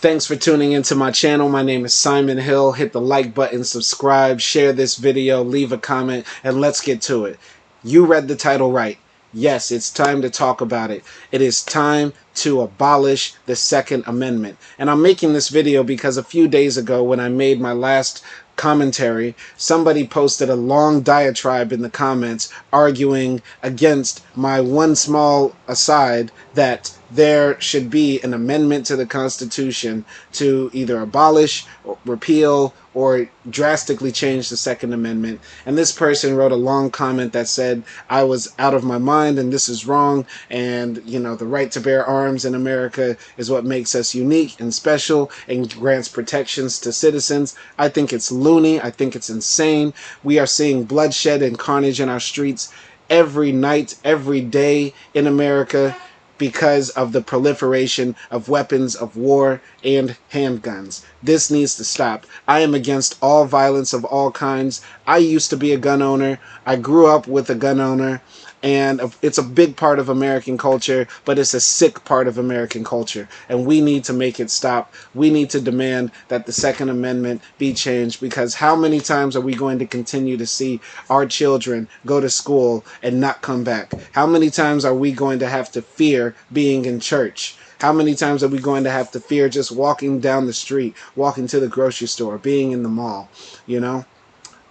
Thanks for tuning into my channel. My name is Simon Hill. Hit the like button, subscribe, share this video, leave a comment, and let's get to it. You read the title right. Yes, it's time to talk about it. It is time to abolish the Second Amendment. And I'm making this video because a few days ago when I made my last commentary, somebody posted a long diatribe in the comments arguing against my one small aside that there should be an amendment to the Constitution to either abolish, or repeal, or drastically change the Second Amendment. And this person wrote a long comment that said I was out of my mind and this is wrong, and the right to bear arms in America is what makes us unique and special and grants protections to citizens. I think it's loony. I think it's insane. We are seeing bloodshed and carnage in our streets every night, every day in America, because of the proliferation of weapons of war and handguns. This needs to stop. I am against all violence of all kinds. I used to be a gun owner. I grew up with a gun owner, and it's a big part of American culture, but it's a sick part of American culture, and we need to make it stop. We need to demand that the Second Amendment be changed, because how many times are we going to continue to see our children go to school and not come back? How many times are we going to have to fear being in church? How many times are we going to have to fear just walking down the street, walking to the grocery store, being in the mall?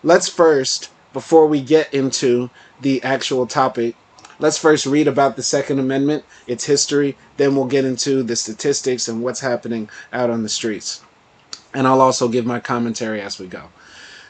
Let's first, before we get into the actual topic, let's first read about the Second Amendment, its history, then we'll get into the statistics and what's happening out on the streets. And I'll also give my commentary as we go.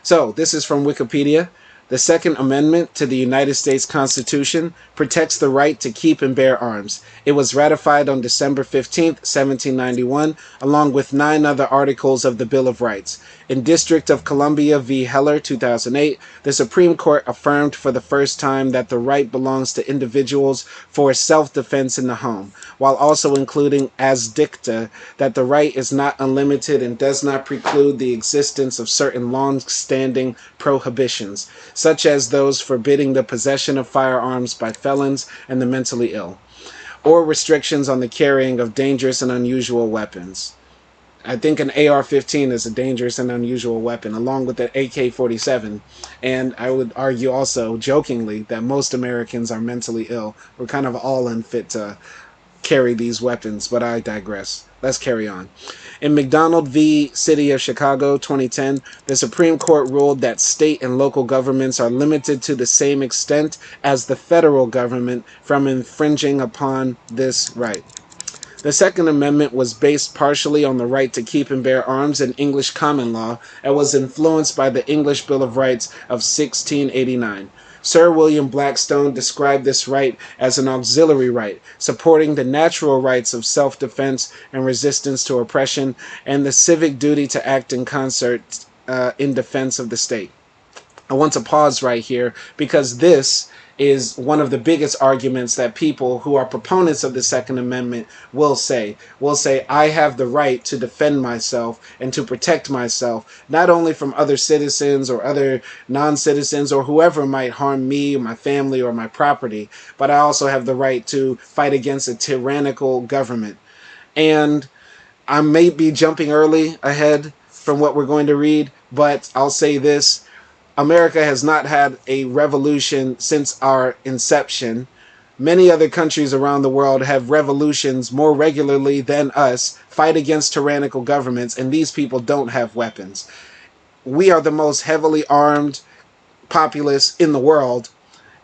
So, this is from Wikipedia. The Second Amendment to the United States Constitution protects the right to keep and bear arms. It was ratified on December 15, 1791, along with 9 other articles of the Bill of Rights. In District of Columbia v. Heller, 2008, the Supreme Court affirmed for the first time that the right belongs to individuals for self-defense in the home, while also including as dicta that the right is not unlimited and does not preclude the existence of certain long-standing prohibitions, such as those forbidding the possession of firearms by felons and the mentally ill, or restrictions on the carrying of dangerous and unusual weapons. I think an AR-15 is a dangerous and unusual weapon, along with an AK-47. And I would argue also, jokingly, that most Americans are mentally ill. We're kind of all unfit to carry these weapons, but I digress. Let's carry on. In McDonald v. City of Chicago, 2010, the Supreme Court ruled that state and local governments are limited to the same extent as the federal government from infringing upon this right. The Second Amendment was based partially on the right to keep and bear arms in English common law and was influenced by the English Bill of Rights of 1689. Sir William Blackstone described this right as an auxiliary right, supporting the natural rights of self-defense and resistance to oppression, and the civic duty to act in concert in defense of the state. I want to pause right here because this is one of the biggest arguments that people who are proponents of the Second Amendment will say. I have the right to defend myself and to protect myself, not only from other citizens or other non-citizens or whoever might harm me, my family, or my property, but I also have the right to fight against a tyrannical government. And I may be jumping early ahead from what we're going to read, but I'll say this. America has not had a revolution since our inception. Many other countries around the world have revolutions more regularly than us, fight against tyrannical governments, and these people don't have weapons. We are the most heavily armed populace in the world,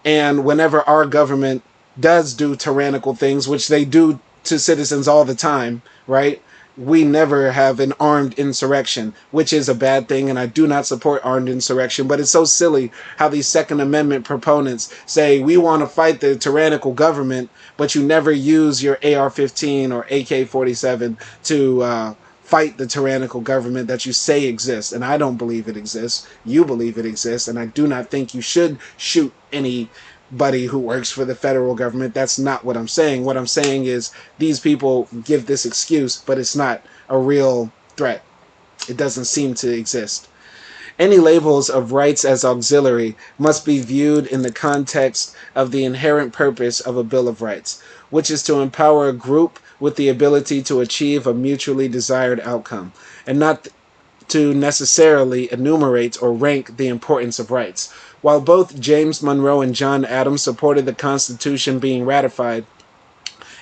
and whenever our government does do tyrannical things, which they do to citizens all the time, right? We never have an armed insurrection, which is a bad thing, and I do not support armed insurrection, but it's so silly how these Second Amendment proponents say we want to fight the tyrannical government, but you never use your AR-15 or AK-47 to fight the tyrannical government that you say exists. And I don't believe it exists. You believe it exists, and I do not think you should shoot anybody who works for the federal government. That's not what I'm saying. What I'm saying is these people give this excuse, but it's not a real threat. It doesn't seem to exist. Any labels of rights as auxiliary must be viewed in the context of the inherent purpose of a Bill of Rights, which is to empower a group with the ability to achieve a mutually desired outcome, and not to necessarily enumerate or rank the importance of rights. While both James Monroe and John Adams supported the Constitution being ratified,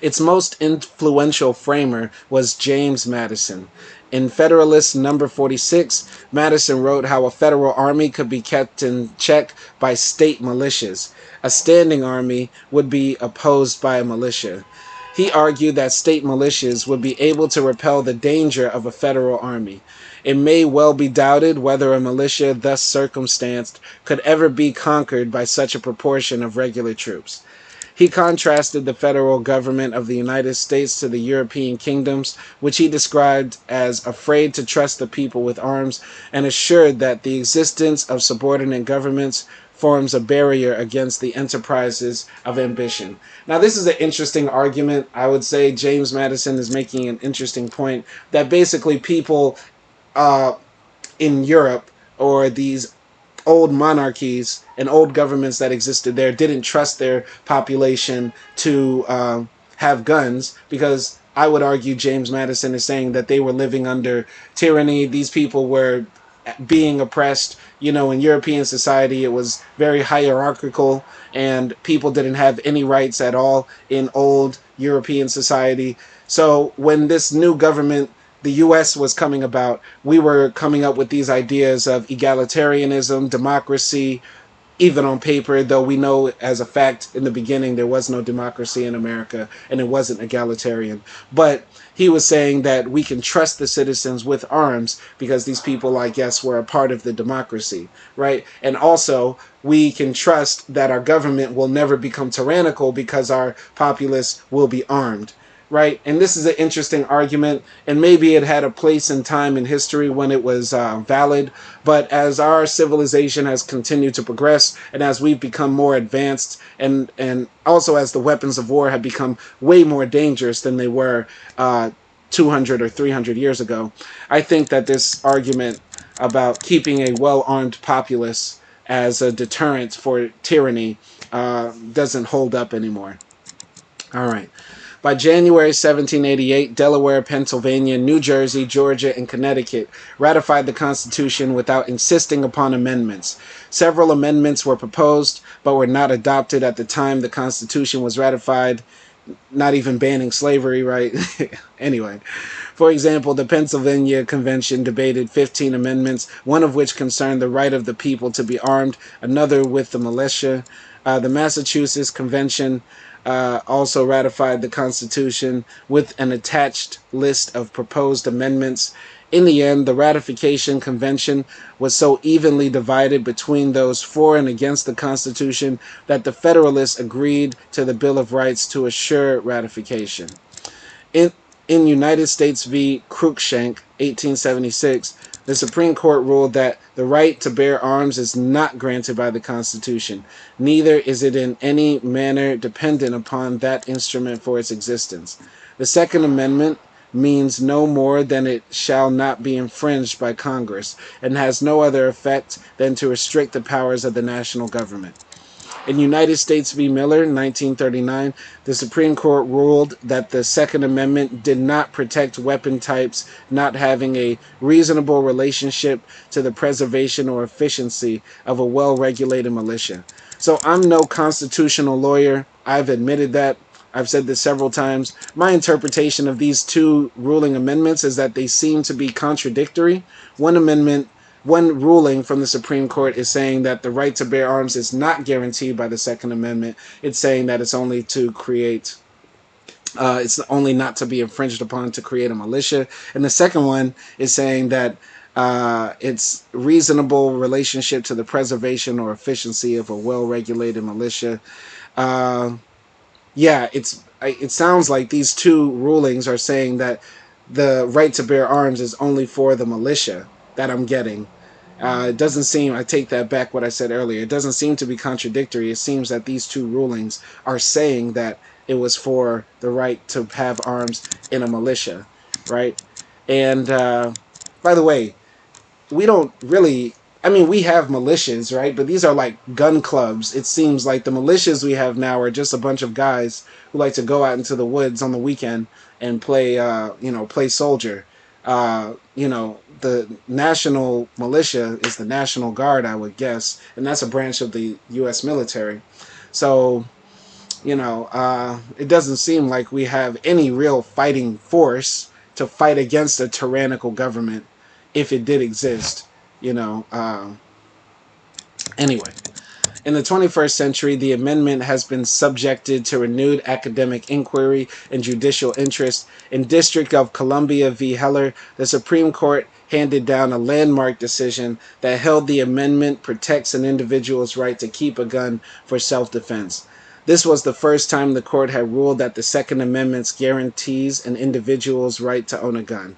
its most influential framer was James Madison. In Federalist Number 46, Madison wrote how a federal army could be kept in check by state militias. A standing army would be opposed by a militia. He argued that state militias would be able to repel the danger of a federal army. It may well be doubted whether a militia thus circumstanced could ever be conquered by such a proportion of regular troops. He contrasted the federal government of the United States to the European kingdoms, which he described as afraid to trust the people with arms, and assured that the existence of subordinate governments forms a barrier against the enterprises of ambition. Now, this is an interesting argument. I would say James Madison is making an interesting point that basically people in Europe, or these old monarchies and old governments that existed there, didn't trust their population to have guns, because I would argue James Madison is saying that they were living under tyranny. These people were being oppressed. You know, in European society, it was very hierarchical, and people didn't have any rights at all in old European society. So when this new government, the U.S., was coming about, we were coming up with these ideas of egalitarianism, democracy, even on paper, though we know as a fact in the beginning there was no democracy in America and it wasn't egalitarian. But he was saying that we can trust the citizens with arms because these people, I guess, were a part of the democracy, right? And also, we can trust that our government will never become tyrannical because our populace will be armed. Right? And this is an interesting argument, and maybe it had a place in time in history when it was valid, but as our civilization has continued to progress, and as we've become more advanced, and also as the weapons of war have become way more dangerous than they were 200 or 300 years ago, I think that this argument about keeping a well-armed populace as a deterrent for tyranny doesn't hold up anymore. All right. By January 1788, Delaware, Pennsylvania, New Jersey, Georgia, and Connecticut ratified the Constitution without insisting upon amendments. Several amendments were proposed, but were not adopted at the time the Constitution was ratified, not even banning slavery, right? Anyway, for example, the Pennsylvania Convention debated 15 amendments, one of which concerned the right of the people to be armed, another with the militia. The Massachusetts Convention also ratified the Constitution with an attached list of proposed amendments. In the end, the ratification convention was so evenly divided between those for and against the Constitution that the Federalists agreed to the Bill of Rights to assure ratification. In United States v. Cruikshank, 1876, the Supreme Court ruled that the right to bear arms is not granted by the Constitution. Neither is it in any manner dependent upon that instrument for its existence. The Second Amendment means no more than it shall not be infringed by Congress, and has no other effect than to restrict the powers of the national government. In United States v. Miller, 1939, the Supreme Court ruled that the Second Amendment did not protect weapon types not having a reasonable relationship to the preservation or efficiency of a well-regulated militia. So I'm no constitutional lawyer. I've admitted that. I've said this several times. My interpretation of these two ruling amendments is that they seem to be contradictory. One ruling from the Supreme Court is saying that the right to bear arms is not guaranteed by the Second Amendment. It's saying that it's only to create, it's only not to be infringed upon to create a militia. And the second one is saying that it's reasonable relationship to the preservation or efficiency of a well-regulated militia. Yeah, it sounds like these two rulings are saying that the right to bear arms is only for the militia that I'm getting. It doesn't seem, I take that back what I said earlier, it doesn't seem to be contradictory. It seems that these two rulings are saying that it was for the right to have arms in a militia, right? And by the way, we don't really I mean, we have militias, right? But these are like gun clubs. It seems like the militias we have now are just a bunch of guys who like to go out into the woods on the weekend and play, play soldier. The national militia is the National Guard, I would guess, and that's a branch of the U.S. military. So, it doesn't seem like we have any real fighting force to fight against a tyrannical government if it did exist. Anyway, in the 21st century, the amendment has been subjected to renewed academic inquiry and judicial interest. In District of Columbia v. Heller, the Supreme Court handed down a landmark decision that held the amendment protects an individual's right to keep a gun for self-defense. This was the first time the court had ruled that the Second Amendment guarantees an individual's right to own a gun.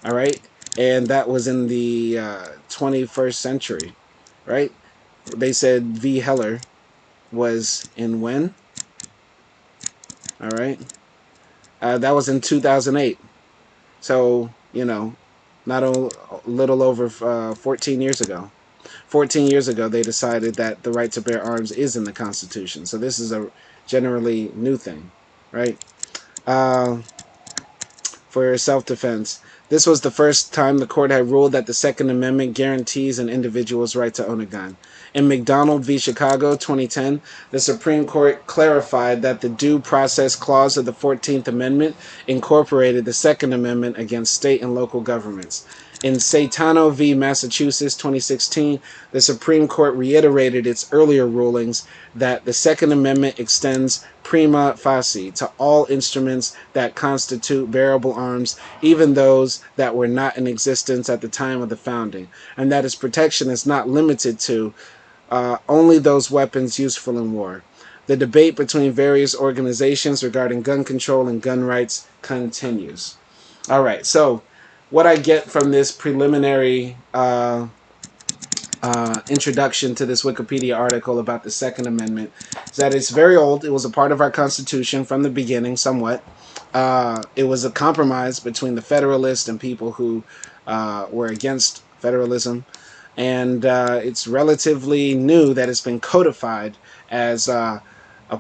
All right? And that was in the 21st century, right? They said V. Heller was in when? All right. That was in 2008. So, not a little over 14 years ago. 14 years ago, they decided that the right to bear arms is in the Constitution. So this is a generally new thing, right? For self-defense. This was the first time the court had ruled that the Second Amendment guarantees an individual's right to own a gun. In McDonald v. Chicago, 2010, the Supreme Court clarified that the Due Process Clause of the 14th Amendment incorporated the Second Amendment against state and local governments. In Saitano v. Massachusetts, 2016, the Supreme Court reiterated its earlier rulings that the Second Amendment extends prima facie to all instruments that constitute bearable arms, even those that were not in existence at the time of the founding, and that its protection is not limited to only those weapons useful in war. The debate between various organizations regarding gun control and gun rights continues. All right, so what I get from this preliminary introduction to this Wikipedia article about the Second Amendment is that it's very old. It was a part of our Constitution from the beginning, somewhat. It was a compromise between the Federalists and people who were against federalism. And it's relatively new that it's been codified as a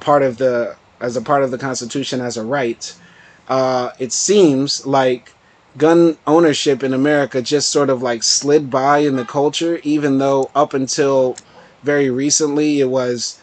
part of the Constitution as a right. It seems like gun ownership in America just sort of like slid by in the culture, even though up until very recently it was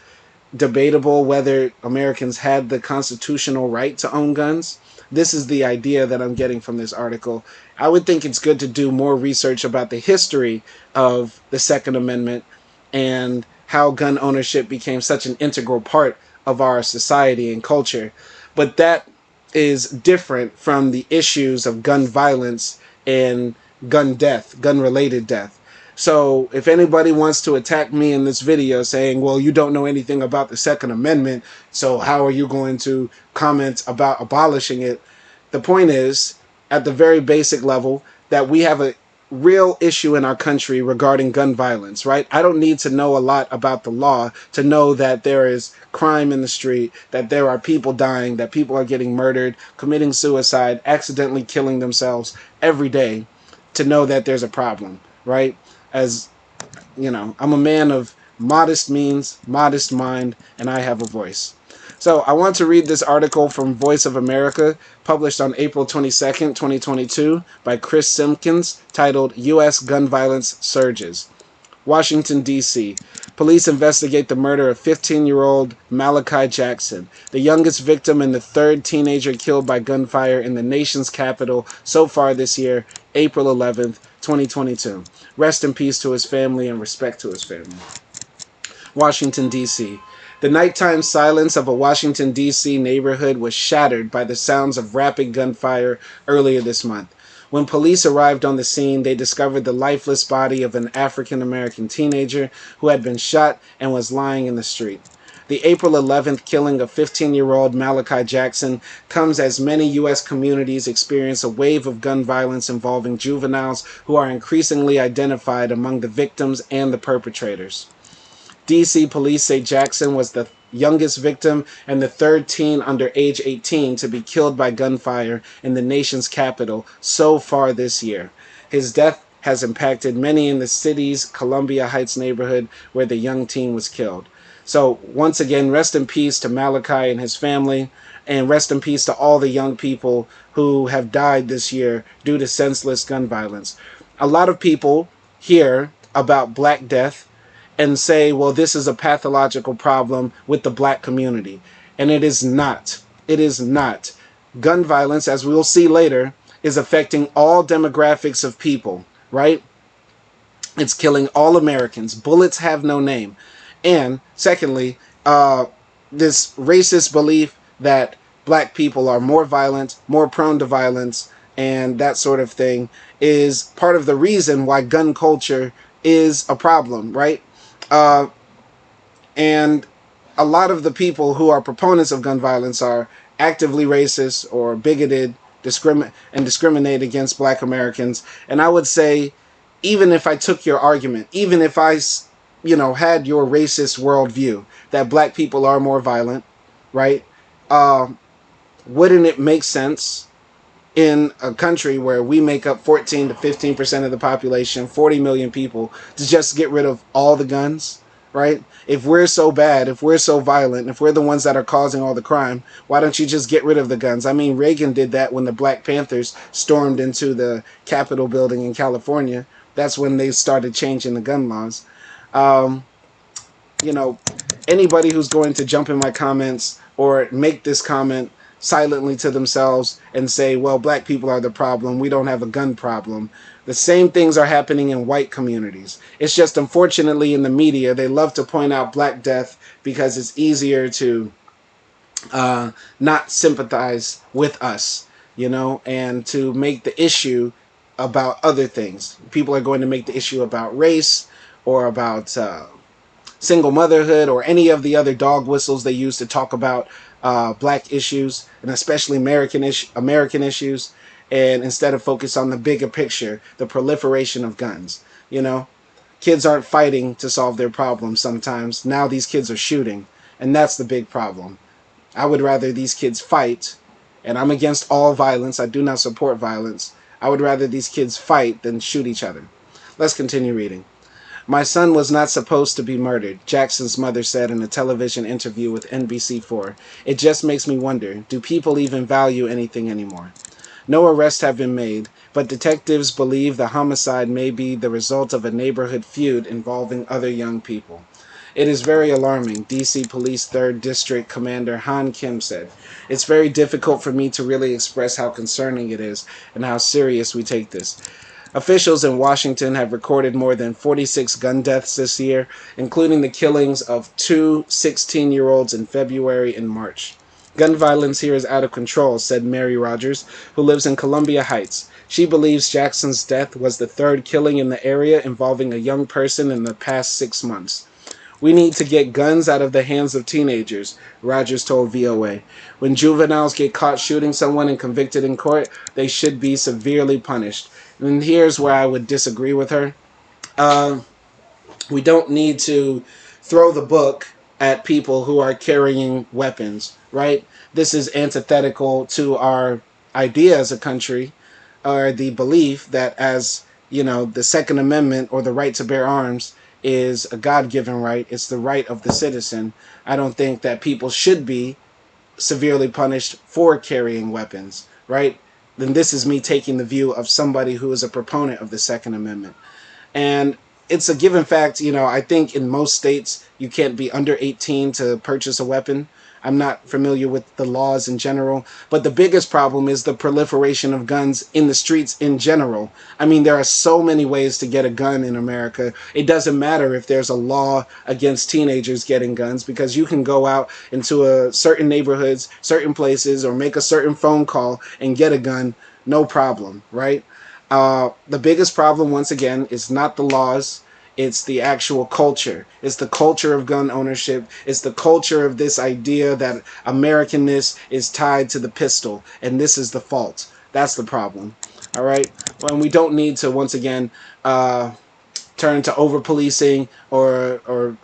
debatable whether Americans had the constitutional right to own guns. This is the idea that I'm getting from this article. I would think it's good to do more research about the history of the Second Amendment and how gun ownership became such an integral part of our society and culture. But that is different from the issues of gun violence and gun death, gun-related death. So if anybody wants to attack me in this video saying, well, you don't know anything about the Second Amendment, so how are you going to comment about abolishing it? The point is, at the very basic level, that we have a real issue in our country regarding gun violence, right? I don't need to know a lot about the law to know that there is crime in the street, that there are people dying, that people are getting murdered, committing suicide, accidentally killing themselves every day, to know that there's a problem, right? As I'm a man of modest means, modest mind, and I have a voice. So I want to read this article from Voice of America, published on April 22nd, 2022, by Chris Simpkins, titled U.S. Gun Violence Surges. Washington, D.C. Police investigate the murder of 15-year-old Malachi Jackson, the youngest victim and the third teenager killed by gunfire in the nation's capital so far this year, April 11th, 2022. Rest in peace to his family and respect to his family. Washington, D.C. The nighttime silence of a Washington, D.C. neighborhood was shattered by the sounds of rapid gunfire earlier this month. When police arrived on the scene, they discovered the lifeless body of an African-American teenager who had been shot and was lying in the street. The April 11th killing of 15-year-old Malachi Jackson comes as many U.S. communities experience a wave of gun violence involving juveniles who are increasingly identified among the victims and the perpetrators. D.C. police say Jackson was the youngest victim and the third teen under age 18 to be killed by gunfire in the nation's capital so far this year. His death has impacted many in the city's Columbia Heights neighborhood where the young teen was killed. So once again, rest in peace to Malachi and his family, and rest in peace to all the young people who have died this year due to senseless gun violence. A lot of people hear about Black Death and say, well, this is a pathological problem with the black community. And it is not. It is not. Gun violence, as we'll see later, is affecting all demographics of people, right? It's killing all Americans. Bullets have no name. And secondly, this racist belief that black people are more violent, more prone to violence, and that sort of thing is part of the reason why gun culture is a problem, right? And a lot of the people who are proponents of gun violence are actively racist or bigoted, discriminate against black Americans. And I would say, even if I took your argument, even if I, had your racist worldview that black people are more violent, right? Wouldn't it make sense in a country where we make up 14 to 15% of the population, 40 million people, to just get rid of all the guns, right? If we're so bad, if we're so violent, if we're the ones that are causing all the crime, why don't you just get rid of the guns? I mean, Reagan did that when the Black Panthers stormed into the Capitol building in California. That's when they started changing the gun laws. Anybody who's going to jump in my comments or make this comment silently to themselves and say, well, black people are the problem, we don't have a gun problem. The same things are happening in white communities. It's just, unfortunately, in the media, they love to point out Black Death because it's easier to not sympathize with us, and to make the issue about other things. People are going to make the issue about race or about single motherhood or any of the other dog whistles they use to talk about black issues, and especially American issues, and instead of focus on the bigger picture, the proliferation of guns. Kids aren't fighting to solve their problems sometimes. Now these kids are shooting, and that's the big problem. I would rather these kids fight, and I'm against all violence. I do not support violence. I would rather these kids fight than shoot each other. Let's continue reading. My son was not supposed to be murdered, Jackson's mother said in a television interview with NBC4. It just makes me wonder, do people even value anything anymore? No arrests have been made, but detectives believe the homicide may be the result of a neighborhood feud involving other young people. It is very alarming, D.C. Police 3rd District Commander Han Kim said. It's very difficult for me to really express how concerning it is and how serious we take this. Officials in Washington have recorded more than 46 gun deaths this year, including the killings of two 16-year-olds in February and March. Gun violence here is out of control, said Mary Rogers, who lives in Columbia Heights. She believes Jackson's death was the third killing in the area involving a young person in the past 6 months. We need to get guns out of the hands of teenagers, Rogers told VOA. When juveniles get caught shooting someone and convicted in court, they should be severely punished. And here's where I would disagree with her. We don't need to throw the book at people who are carrying weapons, right? This is antithetical to our idea as a country, or the belief that as, the Second Amendment or the right to bear arms is a God-given right. It's the right of the citizen. I don't think that people should be severely punished for carrying weapons, right? Then this is me taking the view of somebody who is a proponent of the Second Amendment. And it's a given fact, I think in most states you can't be under 18 to purchase a weapon. I'm not familiar with the laws in general, but the biggest problem is the proliferation of guns in the streets in general. I mean, there are so many ways to get a gun in America. It doesn't matter if there's a law against teenagers getting guns, because you can go out into certain neighborhoods, certain places, or make a certain phone call and get a gun, no problem, right? The biggest problem, once again, is not the laws. It's the actual culture. It's the culture of gun ownership. It's the culture of this idea that Americanness is tied to the pistol. And this is the fault. That's the problem. All right? Well, we don't need to, once again, turn to over-policing or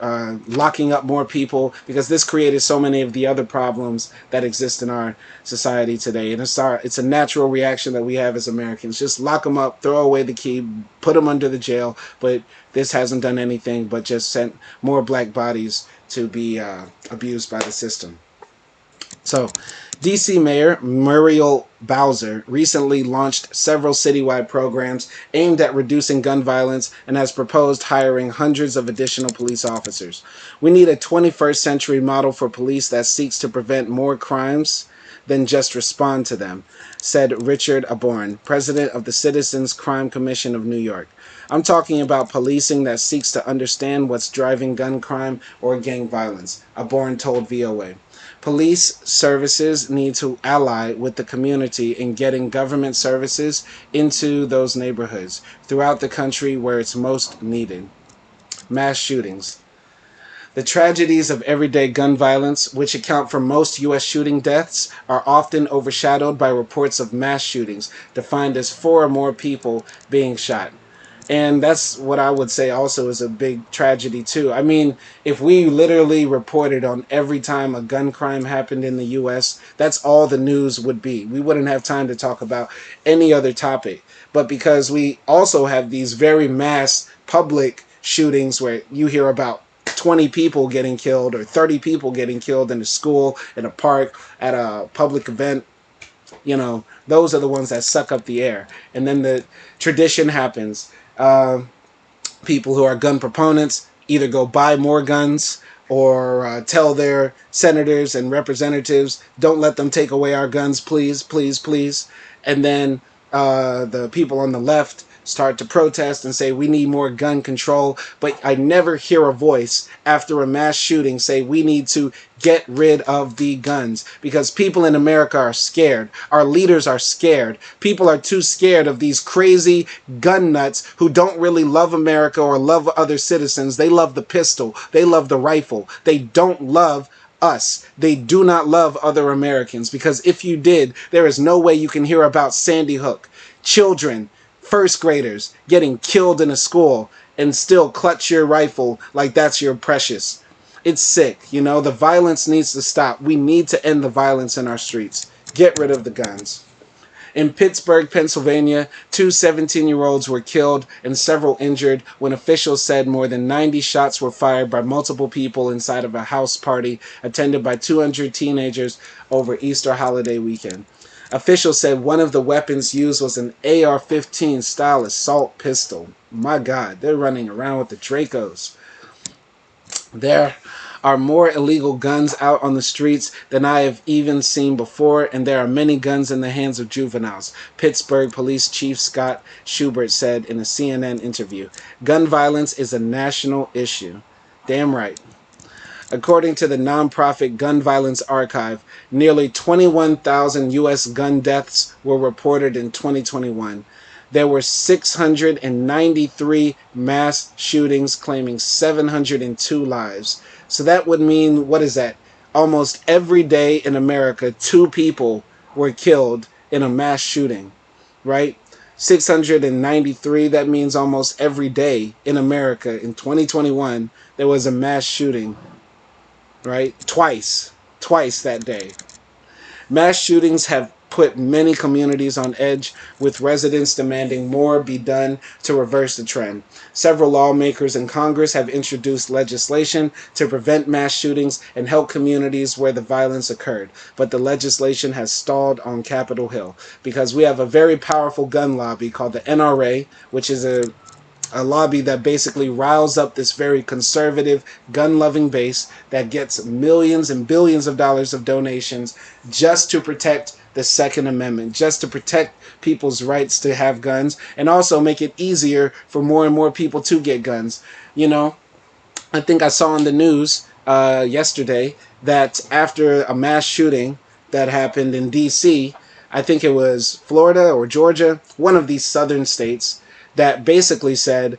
locking up more people, because this created so many of the other problems that exist in our society today. And it's a natural reaction that we have as Americans. Just lock them up, throw away the key, put them under the jail. But this hasn't done anything but just sent more black bodies to be abused by the system. So, D.C. Mayor Muriel Bowser recently launched several citywide programs aimed at reducing gun violence and has proposed hiring hundreds of additional police officers. We need a 21st century model for police that seeks to prevent more crimes than just respond to them, said Richard Aborn, president of the Citizens Crime Commission of New York. I'm talking about policing that seeks to understand what's driving gun crime or gang violence, Aborn told VOA. Police services need to ally with the community in getting government services into those neighborhoods throughout the country where it's most needed. Mass shootings. The tragedies of everyday gun violence, which account for most U.S. shooting deaths, are often overshadowed by reports of mass shootings, defined as 4 or more people being shot. And that's what I would say also is a big tragedy too. I mean, if we literally reported on every time a gun crime happened in the U.S., that's all the news would be. We wouldn't have time to talk about any other topic. But because we also have these very mass public shootings where you hear about 20 people getting killed or 30 people getting killed in a school, in a park, at a public event, you know, those are the ones that suck up the air. And then the tradition happens. People who are gun proponents either go buy more guns or tell their senators and representatives, don't let them take away our guns, please, please, please. And then the people on the left start to protest and say we need more gun control, but I never hear a voice after a mass shooting say we need to get rid of the guns, because people in America are scared. Our leaders are scared. People are too scared of these crazy gun nuts who don't really love America or love other citizens. They love the pistol. They love the rifle. They don't love us. They do not love other Americans, because if you did, there is no way you can hear about Sandy Hook, children, first graders getting killed in a school, and still clutch your rifle like that's your precious. It's sick, you know. The violence needs to stop. We need to end the violence in our streets. Get rid of the guns. In Pittsburgh, Pennsylvania, 2 17-year-olds were killed and several injured when officials said more than 90 shots were fired by multiple people inside of a house party attended by 200 teenagers over Easter holiday weekend. Officials said one of the weapons used was an AR-15 style assault pistol. My God, they're running around with the Dracos. There are more illegal guns out on the streets than I have even seen before, and there are many guns in the hands of juveniles, Pittsburgh Police Chief Scott Schubert said in a CNN interview. Gun violence is a national issue. Damn right. According to the nonprofit Gun Violence Archive, nearly 21,000 U.S. gun deaths were reported in 2021. There were 693 mass shootings, claiming 702 lives. So that would mean, what is that? Almost every day in America, 2 people were killed in a mass shooting, right? 693, that means almost every day in America in 2021, there was a mass shooting. Right? Twice that day. Mass shootings have put many communities on edge, with residents demanding more be done to reverse the trend. Several lawmakers in Congress have introduced legislation to prevent mass shootings and help communities where the violence occurred, but the legislation has stalled on Capitol Hill because we have a very powerful gun lobby called the NRA, which is a lobby that basically riles up this very conservative, gun-loving base that gets millions and billions of dollars of donations just to protect the Second Amendment, just to protect people's rights to have guns, and also make it easier for more and more people to get guns. You know, I think I saw on the news yesterday that after a mass shooting that happened in D.C., I think it was Florida or Georgia, one of these southern states, that basically said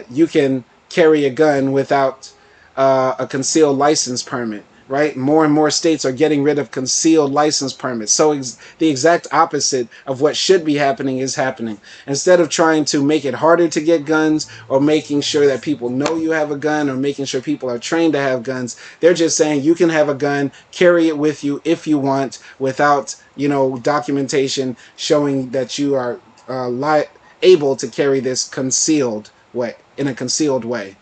you can carry a gun without a concealed license permit. right? More and more states are getting rid of concealed license permits. So the exact opposite of what should be happening is happening. Instead of trying to make it harder to get guns, or making sure that people know you have a gun, or making sure people are trained to have guns, they're just saying you can have a gun, carry it with you if you want, without, documentation showing that you are able to carry this concealed way, in a concealed way.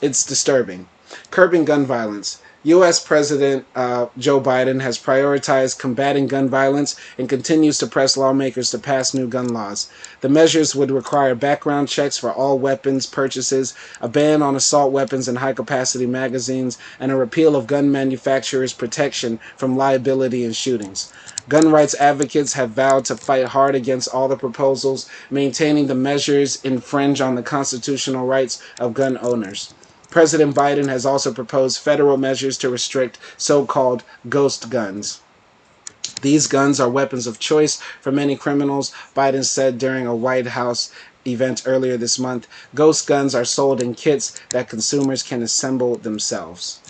It's disturbing. Curbing gun violence. U.S. President Joe Biden has prioritized combating gun violence and continues to press lawmakers to pass new gun laws. The measures would require background checks for all weapons purchases, a ban on assault weapons and high-capacity magazines, and a repeal of gun manufacturers' protection from liability in shootings. Gun rights advocates have vowed to fight hard against all the proposals, maintaining the measures infringe on the constitutional rights of gun owners. President Biden has also proposed federal measures to restrict so-called ghost guns. These guns are weapons of choice for many criminals, Biden said during a White House event earlier this month. Ghost guns are sold in kits that consumers can assemble themselves.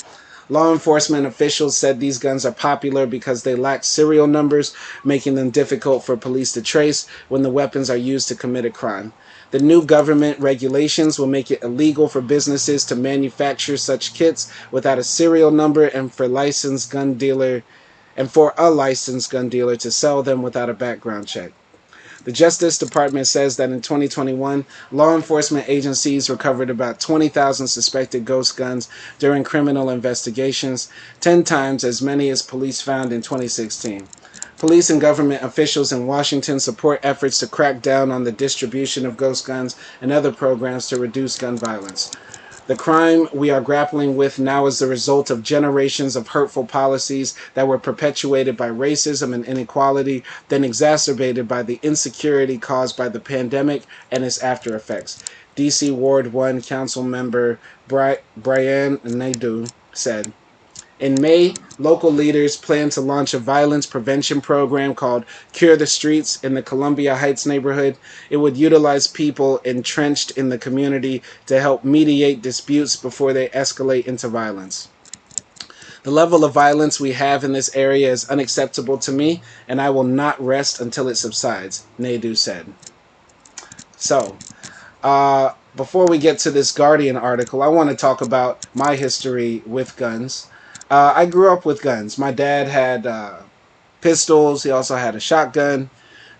Law enforcement officials said these guns are popular because they lack serial numbers, making them difficult for police to trace when the weapons are used to commit a crime. The new government regulations will make it illegal for businesses to manufacture such kits without a serial number, and for a licensed gun dealer to sell them without a background check. The Justice Department says that in 2021, law enforcement agencies recovered about 20,000 suspected ghost guns during criminal investigations, 10 times as many as police found in 2016. Police and government officials in Washington support efforts to crack down on the distribution of ghost guns and other programs to reduce gun violence. The crime we are grappling with now is the result of generations of hurtful policies that were perpetuated by racism and inequality, then exacerbated by the insecurity caused by the pandemic and its after effects, D.C. Ward 1 Council Member Brian Naidoo said. In May, local leaders plan to launch a violence prevention program called Cure the Streets in the Columbia Heights neighborhood. It would utilize people entrenched in the community to help mediate disputes before they escalate into violence. The level of violence we have in this area is unacceptable to me, and I will not rest until it subsides, Naidoo said. So, before we get to this Guardian article, I want to talk about my history with guns. I grew up with guns. My dad had pistols. He also had a shotgun.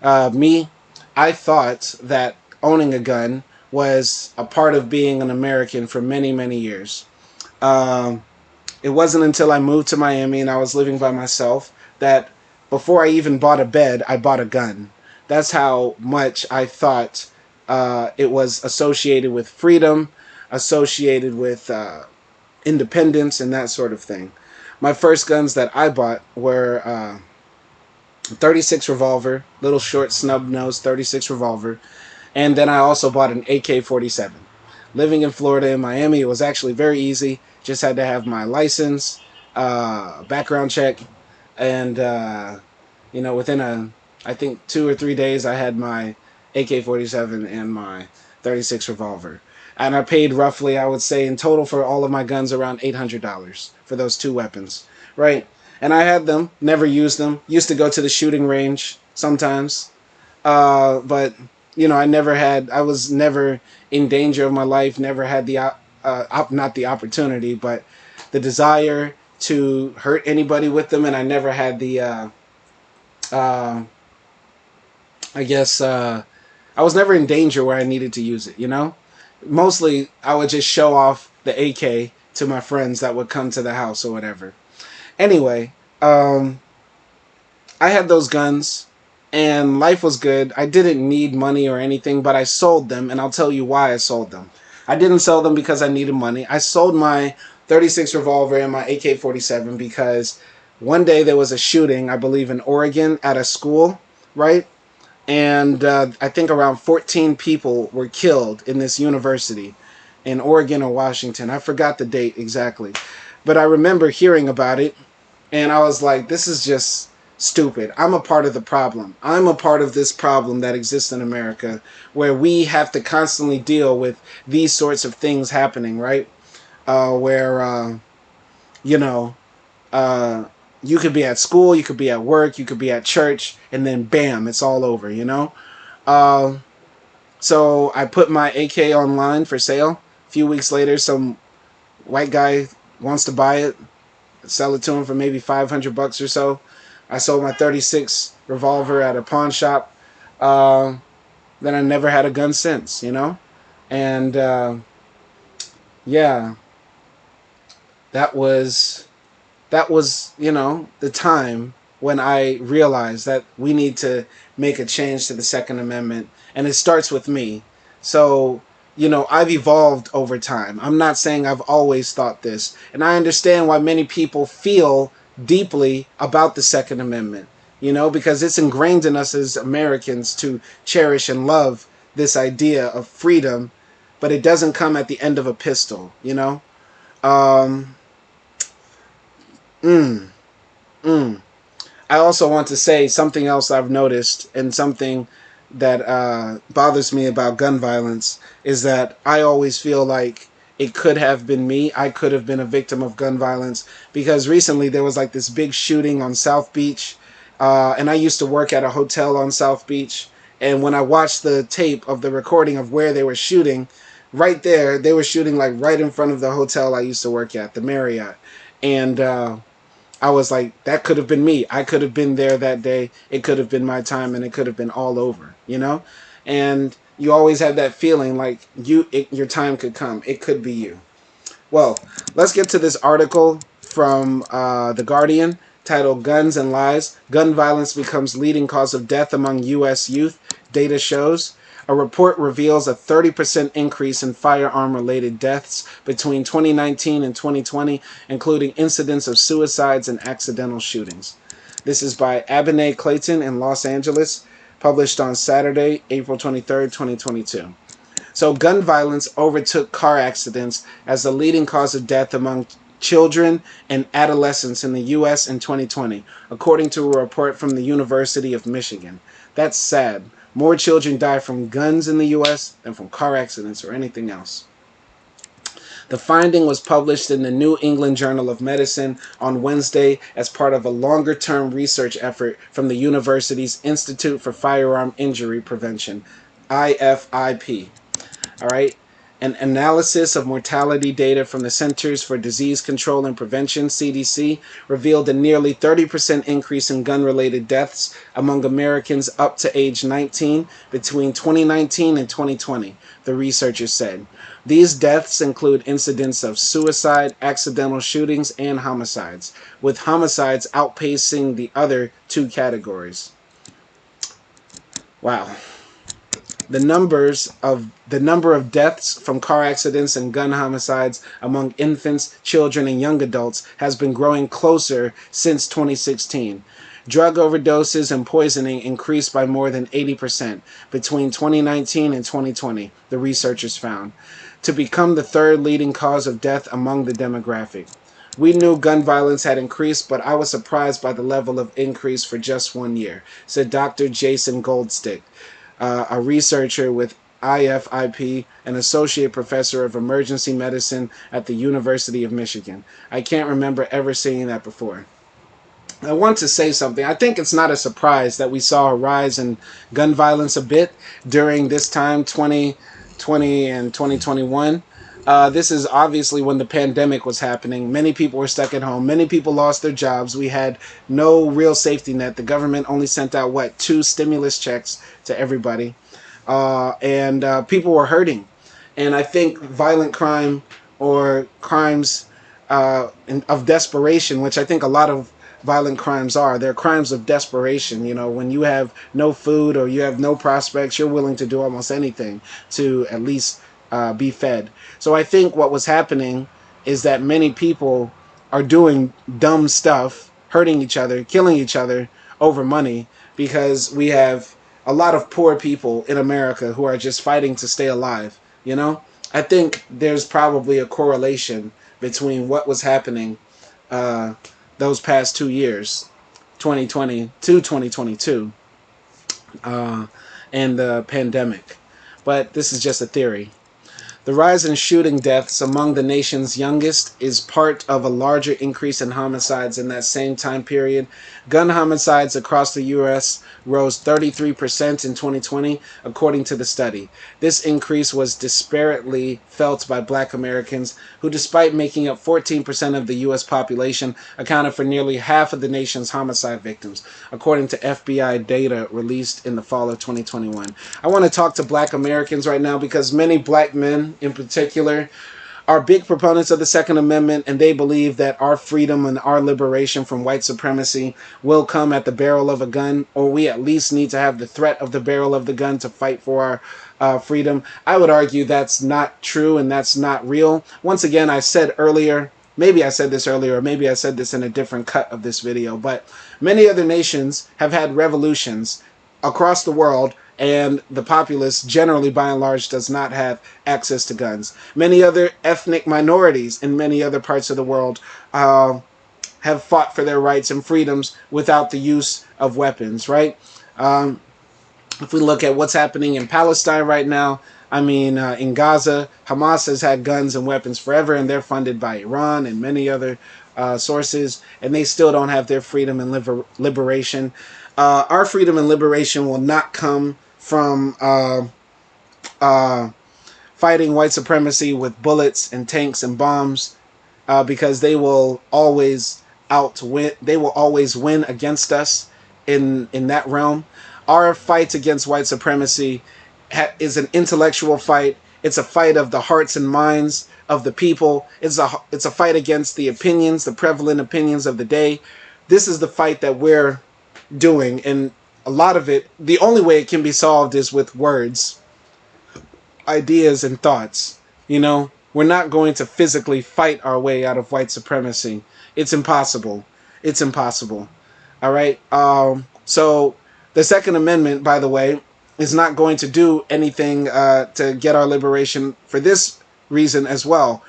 I thought that owning a gun was a part of being an American for many, many years. It wasn't until I moved to Miami and I was living by myself that before I even bought a bed, I bought a gun. That's how much I thought it was associated with freedom, associated with independence, and that sort of thing. My first guns that I bought were 36 revolver, little short snub-nosed 36 revolver, and then I also bought an AK-47. Living in Florida and Miami, it was actually very easy. Just had to have my license, background check, and within I think 2 or 3 days, I had my AK-47 and my 36 revolver. And I paid roughly, I would say, in total for all of my guns around $800 for those two weapons, right? And I had them, never used them. Used to go to the shooting range sometimes, but I was never in danger of my life. Never had not the opportunity, but the desire to hurt anybody with them, and I never had the, I was never in danger where I needed to use it, Mostly, I would just show off the AK to my friends that would come to the house or whatever. Anyway, I had those guns, and life was good. I didn't need money or anything, but I sold them, and I'll tell you why I sold them. I didn't sell them because I needed money. I sold my 36 revolver and my AK-47 because one day there was a shooting, I believe in Oregon, at a school, right? And I think around 14 people were killed in this university in Oregon or Washington. I forgot the date exactly. But I remember hearing about it, and I was like, this is just stupid. I'm a part of the problem. I'm a part of this problem that exists in America, where we have to constantly deal with these sorts of things happening, right? You could be at school, you could be at work, you could be at church, and then bam, it's all over, you know? Uh, so I put my AK online for sale. A few weeks later, some white guy wants to buy it, sell it to him for maybe 500 bucks or so. I sold my 36 revolver at a pawn shop. Then I never had a gun since, you know? And yeah, that was you know, the time when I realized that we need to make a change to the Second Amendment, and it starts with me. So, you know, I've evolved over time. I'm not saying I've always thought this, and I understand why many people feel deeply about the Second Amendment, you know, because it's ingrained in us as Americans to cherish and love this idea of freedom, but it doesn't come at the end of a pistol, you know? Um, mm, mm. I also want to say something else I've noticed, and something that bothers me about gun violence is that I always feel like it could have been me. I could have been a victim of gun violence, because recently there was like this big shooting on South Beach, and I used to work at a hotel on South Beach. And when I watched the tape of the recording of where they were shooting, right there, they were shooting like right in front of the hotel I used to work at, the Marriott. And I was like, that could have been me. I could have been there that day. It could have been my time, and it could have been all over, you know? And you always have that feeling like your time could come. It could be you. Well, let's get to this article from The Guardian titled Guns and Lies. Gun violence becomes leading cause of death among U.S. youth. Data shows. A report reveals a 30% increase in firearm-related deaths between 2019 and 2020, including incidents of suicides and accidental shootings. This is by Abinay Clayton in Los Angeles, published on Saturday, April 23rd, 2022. So gun violence overtook car accidents as the leading cause of death among children and adolescents in the U.S. in 2020, according to a report from the University of Michigan. That's sad. More children die from guns in the U.S. than from car accidents or anything else. The finding was published in the New England Journal of Medicine on Wednesday as part of a longer-term research effort from the university's Institute for Firearm Injury Prevention, IFIP. All right. An analysis of mortality data from the Centers for Disease Control and Prevention, CDC, revealed a nearly 30% increase in gun-related deaths among Americans up to age 19 between 2019 and 2020, the researchers said. These deaths include incidents of suicide, accidental shootings, and homicides, with homicides outpacing the other two categories. Wow. The number of deaths from car accidents and gun homicides among infants, children, and young adults has been growing closer since 2016. Drug overdoses and poisoning increased by more than 80% between 2019 and 2020, the researchers found, to become the third leading cause of death among the demographic. We knew gun violence had increased, but I was surprised by the level of increase for just 1 year, said Dr. Jason Goldstick, a researcher with IFIP, an associate professor of emergency medicine at the University of Michigan. I can't remember ever seeing that before. I want to say something. I think it's not a surprise that we saw a rise in gun violence a bit during this time, 2020 and 2021. This is obviously when the pandemic was happening. Many people were stuck at home. Many people lost their jobs. We had no real safety net. The government only sent out, 2 stimulus checks to everybody. And people were hurting. And I think violent crime or crimes of desperation, which I think a lot of violent crimes are, they're crimes of desperation. You know, when you have no food or you have no prospects, you're willing to do almost anything to at least be fed. So I think what was happening is that many people are doing dumb stuff, hurting each other, killing each other over money, because we have a lot of poor people in America who are just fighting to stay alive, you know? I think there's probably a correlation between what was happening those past 2 years, 2020 to 2022, and the pandemic. But this is just a theory. The rise in shooting deaths among the nation's youngest is part of a larger increase in homicides in that same time period. Gun homicides across the U.S. rose 33% in 2020, according to the study. This increase was disparately felt by Black Americans, who, despite making up 14% of the U.S. population, accounted for nearly half of the nation's homicide victims, according to FBI data released in the fall of 2021. I want to talk to Black Americans right now because many Black men, in particular, are big proponents of the Second Amendment, and they believe that our freedom and our liberation from white supremacy will come at the barrel of a gun, or we at least need to have the threat of the barrel of the gun to fight for our freedom. I would argue that's not true and that's not real. Once again, I said earlier, maybe I said this earlier, or maybe I said this in a different cut of this video, but many other nations have had revolutions across the world, and the populace generally, by and large, does not have access to guns. Many other ethnic minorities in many other parts of the world have fought for their rights and freedoms without the use of weapons, right? If we look at what's happening in Palestine right now, I mean, in Gaza, Hamas has had guns and weapons forever, and they're funded by Iran and many other sources, and they still don't have their freedom and liberation. Our freedom and liberation will not come from fighting white supremacy with bullets and tanks and bombs, because they will always outwin. They will always win against us in that realm. Our fight against white supremacy is an intellectual fight. It's a fight of the hearts and minds of the people. It's a fight against the opinions, the prevalent opinions of the day. This is the fight that we're doing, and a lot of it, the only way it can be solved is with words, ideas, and thoughts. You know, we're not going to physically fight our way out of white supremacy. It's impossible. It's impossible. All right. So the Second Amendment, by the way, is not going to do anything to get our liberation for this reason as well.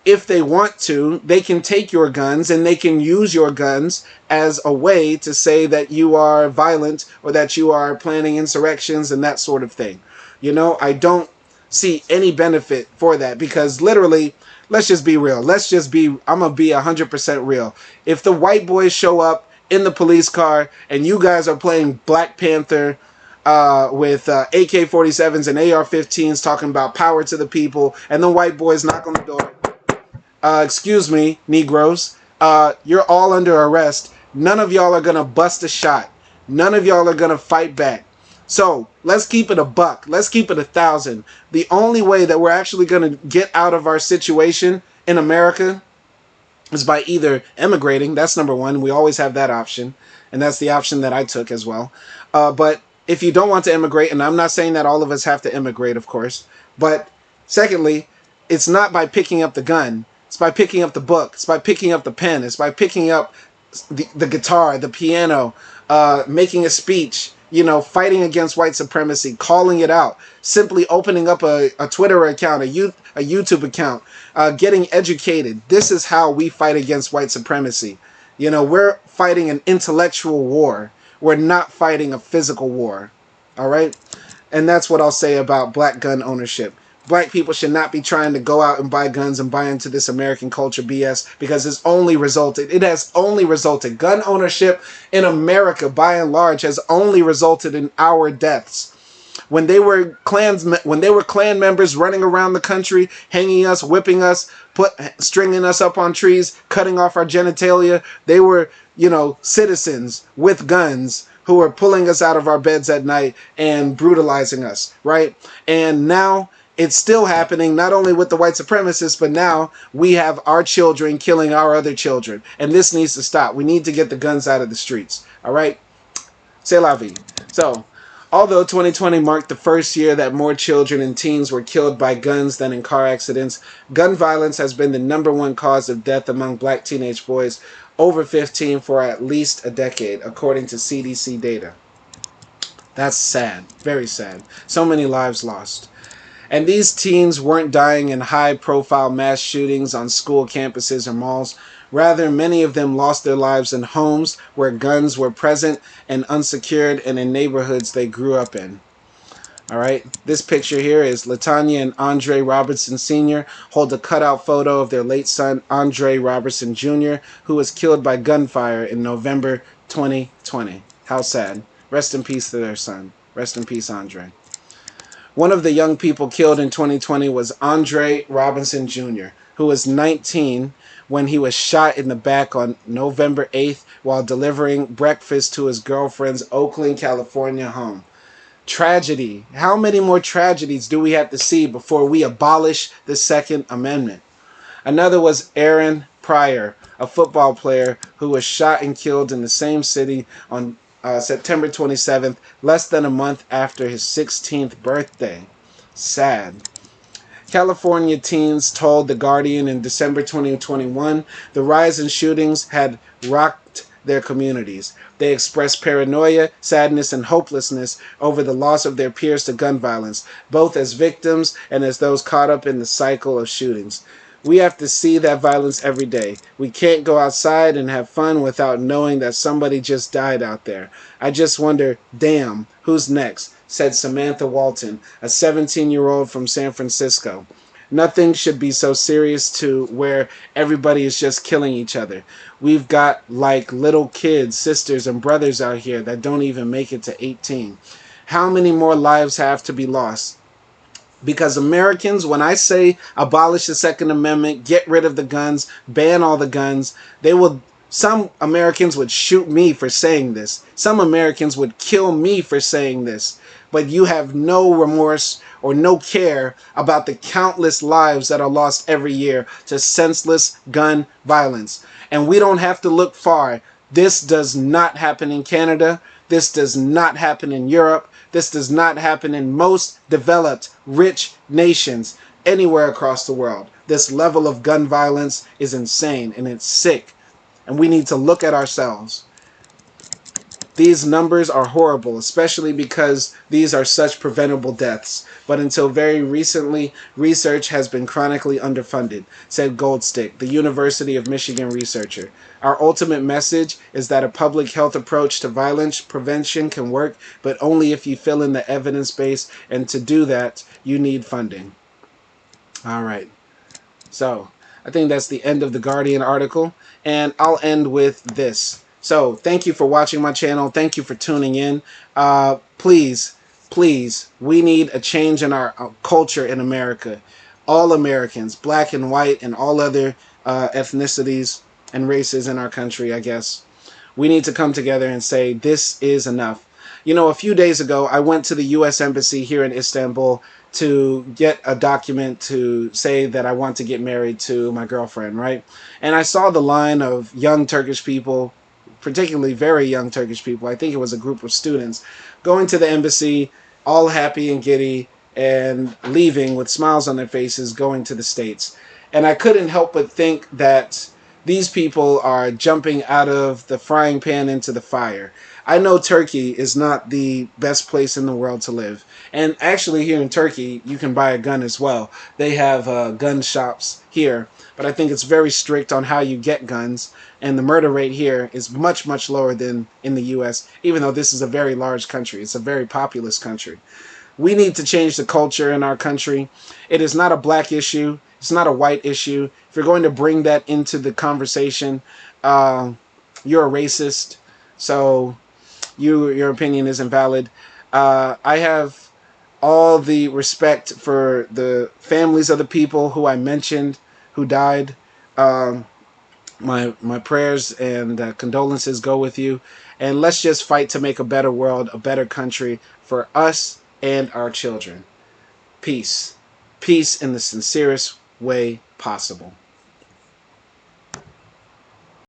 If they want to, they can take your guns and they can use your guns as a way to say that you are violent or that you are planning insurrections and that sort of thing. You know, I don't see any benefit for that, because literally, let's just be real. I'm going to be 100% real. If the white boys show up in the police car and you guys are playing Black Panther with AK-47s and AR-15s talking about power to the people, and the white boys knock on the door, excuse me, Negroes, you're all under arrest. None of y'all are going to bust a shot. None of y'all are going to fight back. So let's keep it a buck. Let's keep it 1,000. The only way that we're actually going to get out of our situation in America is by either emigrating. That's number one. We always have that option. And that's the option that I took as well. But if you don't want to immigrate, and I'm not saying that all of us have to immigrate, of course. But secondly, it's not by picking up the gun. It's by picking up the book. It's by picking up the pen. It's by picking up the guitar, the piano, making a speech, you know, fighting against white supremacy, calling it out, simply opening up a Twitter account, a YouTube account, getting educated. This is how we fight against white supremacy. You know, we're fighting an intellectual war. We're not fighting a physical war. All right? And that's what I'll say about black gun ownership. Black people should not be trying to go out and buy guns and buy into this American culture BS, because it has only resulted, gun ownership in America by and large has only resulted in our deaths. When they were Klan members running around the country, hanging us, whipping us, stringing us up on trees, cutting off our genitalia, they were, you know, citizens with guns who were pulling us out of our beds at night and brutalizing us, right? And now it's still happening, not only with the white supremacists, but now we have our children killing our other children. And this needs to stop. We need to get the guns out of the streets. All right? C'est la vie. So, although 2020 marked the first year that more children and teens were killed by guns than in car accidents, gun violence has been the #1 cause of death among black teenage boys over 15 for at least a decade, according to CDC data. That's sad. Very sad. So many lives lost. And these teens weren't dying in high-profile mass shootings on school campuses or malls. Rather, many of them lost their lives in homes where guns were present and unsecured, and in neighborhoods they grew up in. All right, this picture here is Latanya and Andre Robertson Sr. hold a cutout photo of their late son, Andre Robertson Jr., who was killed by gunfire in November 2020. How sad. Rest in peace to their son. Rest in peace, Andre. One of the young people killed in 2020 was Andre Robinson Jr., who was 19 when he was shot in the back on November 8th while delivering breakfast to his girlfriend's Oakland, California home. Tragedy. How many more tragedies do we have to see before we abolish the Second Amendment? Another was Aaron Pryor, a football player who was shot and killed in the same city on September 27th, less than a month after his 16th birthday. Sad. California teens told The Guardian in December 2021 the rise in shootings had rocked their communities. They expressed paranoia, sadness, and hopelessness over the loss of their peers to gun violence, both as victims and as those caught up in the cycle of shootings. We have to see that violence every day. We can't go outside and have fun without knowing that somebody just died out there. I just wonder, damn, who's next? Said Samantha Walton, a 17-year-old from San Francisco. Nothing should be so serious to where everybody is just killing each other. We've got like little kids, sisters, and brothers out here that don't even make it to 18. How many more lives have to be lost? Because Americans, when I say abolish the Second Amendment, get rid of the guns, ban all the guns, some Americans would shoot me for saying this. Some Americans would kill me for saying this. But you have no remorse or no care about the countless lives that are lost every year to senseless gun violence. And we don't have to look far. This does not happen in Canada. This does not happen in Europe. This does not happen in most developed, rich nations anywhere across the world. This level of gun violence is insane and it's sick. And we need to look at ourselves. These numbers are horrible, especially because these are such preventable deaths. But until very recently, research has been chronically underfunded, said Goldstick, the University of Michigan researcher. Our ultimate message is that a public health approach to violence prevention can work, but only if you fill in the evidence base, and to do that, you need funding. All right. So, I think that's the end of the Guardian article, and I'll end with this. So, thank you for watching my channel. Thank you for tuning in. Please, we need a change in our culture in America. All Americans, black and white, and all other ethnicities and races in our country, I guess. We need to come together and say, this is enough. You know, a few days ago, I went to the U.S. Embassy here in Istanbul to get a document to say that I want to get married to my girlfriend, right? And I saw the line of young Turkish people, particularly very young Turkish people. I think it was a group of students going to the embassy, all happy and giddy, and leaving with smiles on their faces, going to the States. And I couldn't help but think that these people are jumping out of the frying pan into the fire. I know Turkey is not the best place in the world to live. And actually here in Turkey, you can buy a gun as well. They have gun shops here. But I think it's very strict on how you get guns. And the murder rate here is much, much lower than in the U.S., even though this is a very large country. It's a very populous country. We need to change the culture in our country. It is not a black issue. It's not a white issue. If you're going to bring that into the conversation, you're a racist. So your opinion isn't valid. I have all the respect for the families of the people who I mentioned who died. My prayers and condolences go with you. And let's just fight to make a better world, a better country for us and our children. Peace. Peace in the sincerest way possible.